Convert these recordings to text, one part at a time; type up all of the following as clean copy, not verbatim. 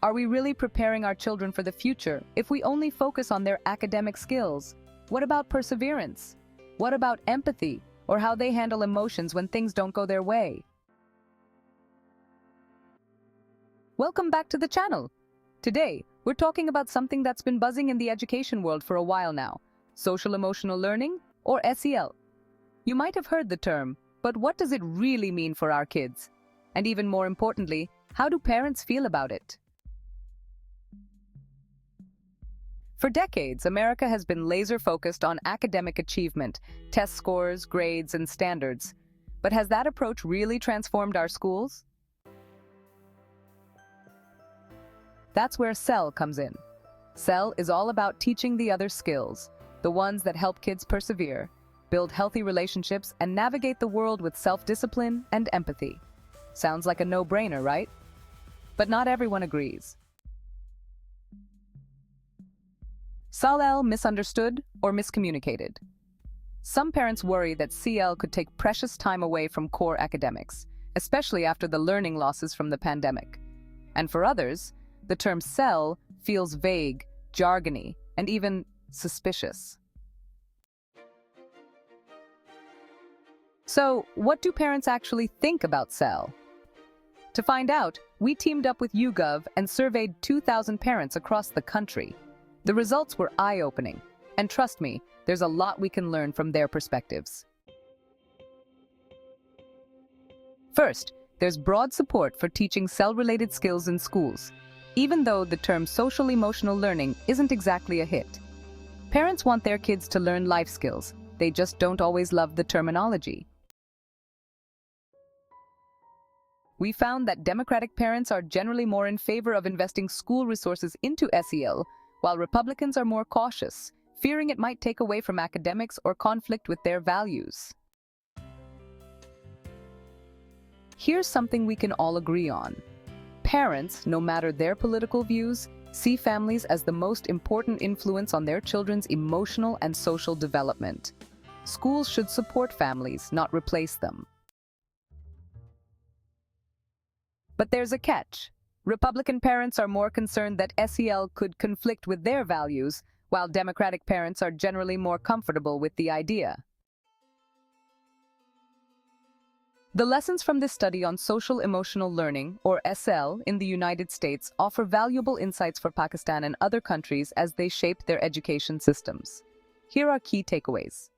Are we really preparing our children for the future if we only focus on their academic skills? What about perseverance? What about empathy, or how they handle emotions when things don't go their way? Welcome back to the channel. Today, we're talking about something that's been buzzing in the education world for a while now: social emotional learning, or SEL. You might have heard the term, but what does it really mean for our kids? And even more importantly, how do parents feel about it? For decades, America has been laser-focused on academic achievement, test scores, grades, and standards. But has that approach really transformed our schools? That's where SEL comes in. SEL is all about teaching the other skills, the ones that help kids persevere, build healthy relationships, and navigate the world with self-discipline and empathy. Sounds like a no-brainer, right? But not everyone agrees. SEL misunderstood or miscommunicated. Some parents worry that SEL could take precious time away from core academics, especially after the learning losses from the pandemic. And for others, the term SEL feels vague, jargony, and even suspicious. So, what do parents actually think about SEL? To find out, we teamed up with YouGov and surveyed 2,000 parents across the country. The results were eye-opening, and trust me, there's a lot we can learn from their perspectives. First, there's broad support for teaching SEL-related skills in schools, even though the term social-emotional learning isn't exactly a hit. Parents want their kids to learn life skills, they just don't always love the terminology. We found that Democratic parents are generally more in favor of investing school resources into SEL, while Republicans are more cautious, fearing it might take away from academics or conflict with their values. Here's something we can all agree on. Parents, no matter their political views, see families as the most important influence on their children's emotional and social development. Schools should support families, not replace them. But there's a catch. Republican parents are more concerned that SEL could conflict with their values, while Democratic parents are generally more comfortable with the idea. The lessons from this study on social emotional learning, or SEL, in the United States offer valuable insights for Pakistan and other countries as they shape their education systems. Here are key takeaways.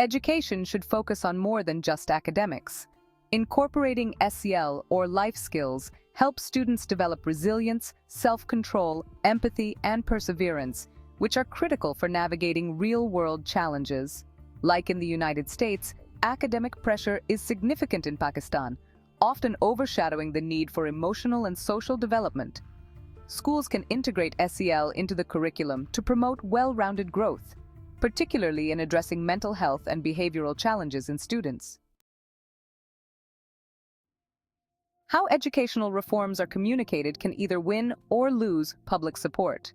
Education should focus on more than just academics. Incorporating SEL, or life skills, helps students develop resilience, self-control, empathy, and perseverance, which are critical for navigating real-world challenges. Like in the United States, academic pressure is significant in Pakistan, often overshadowing the need for emotional and social development. Schools can integrate SEL into the curriculum to promote well-rounded growth, particularly in addressing mental health and behavioral challenges in students. How educational reforms are communicated can either win or lose public support.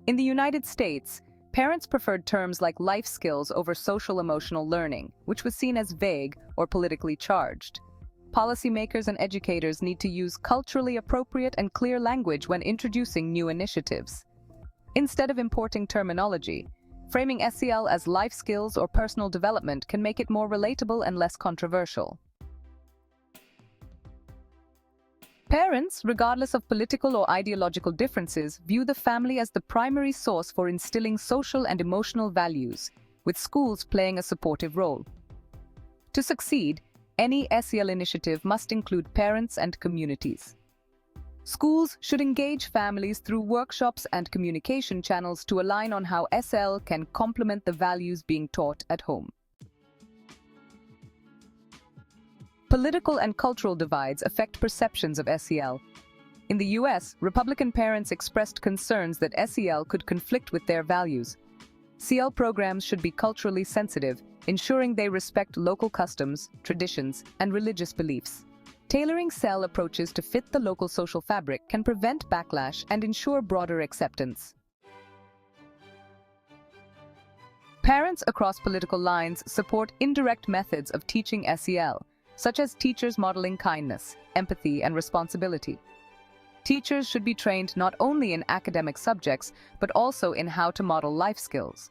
In the United States, parents preferred terms like life skills over social emotional learning, which was seen as vague or politically charged. Policymakers and educators need to use culturally appropriate and clear language when introducing new initiatives. Instead of importing terminology, framing SEL as life skills or personal development can make it more relatable and less controversial. Parents, regardless of political or ideological differences, view the family as the primary source for instilling social and emotional values, with schools playing a supportive role. To succeed, any SEL initiative must include parents and communities. Schools should engage families through workshops and communication channels to align on how SEL can complement the values being taught at home. Political and cultural divides affect perceptions of SEL. In the US, Republican parents expressed concerns that SEL could conflict with their values. SEL programs should be culturally sensitive, ensuring they respect local customs, traditions, and religious beliefs. Tailoring SEL approaches to fit the local social fabric can prevent backlash and ensure broader acceptance. Parents across political lines support indirect methods of teaching SEL, such as teachers modeling kindness, empathy, and responsibility. Teachers should be trained not only in academic subjects, but also in how to model life skills.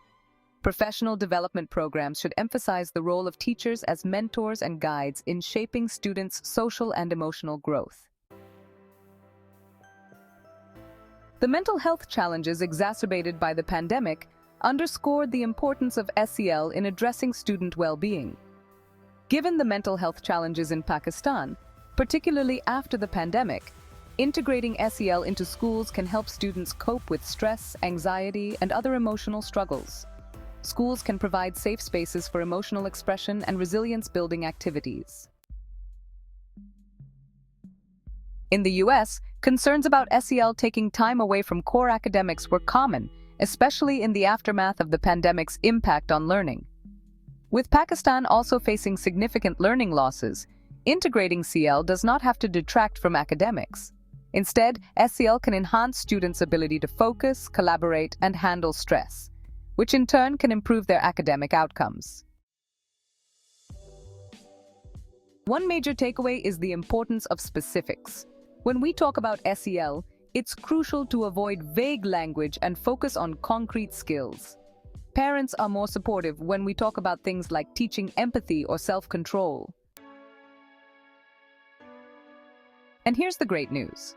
Professional development programs should emphasize the role of teachers as mentors and guides in shaping students' social and emotional growth. The mental health challenges exacerbated by the pandemic underscored the importance of SEL in addressing student well-being. Given the mental health challenges in Pakistan, particularly after the pandemic, integrating SEL into schools can help students cope with stress, anxiety, and other emotional struggles. Schools can provide safe spaces for emotional expression and resilience-building activities. In the US, concerns about SEL taking time away from core academics were common, especially in the aftermath of the pandemic's impact on learning. With Pakistan also facing significant learning losses, integrating SEL does not have to detract from academics. Instead, SEL can enhance students' ability to focus, collaborate, and handle stress, which in turn can improve their academic outcomes. One major takeaway is the importance of specifics. When we talk about SEL, it's crucial to avoid vague language and focus on concrete skills. Parents are more supportive when we talk about things like teaching empathy or self-control. And here's the great news.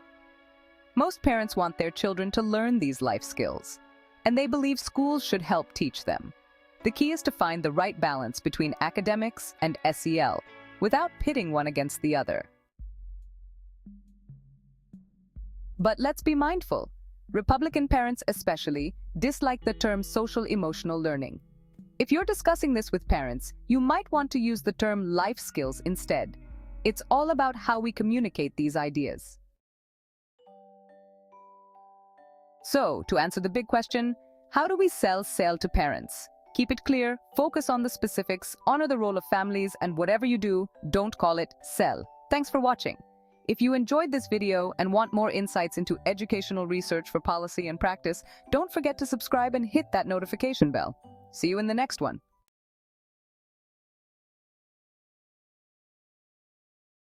Most parents want their children to learn these life skills, and they believe schools should help teach them. The key is to find the right balance between academics and SEL, without pitting one against the other. But let's be mindful. Republican parents especially dislike the term social-emotional learning. If you're discussing this with parents, you might want to use the term life skills instead. It's all about how we communicate these ideas. So, to answer the big question, how do we sell SEL to parents? Keep it clear, focus on the specifics, honor the role of families, and whatever you do, don't call it SEL. Thanks for watching. If you enjoyed this video and want more insights into educational research for policy and practice, don't forget to subscribe and hit that notification bell. See you in the next one.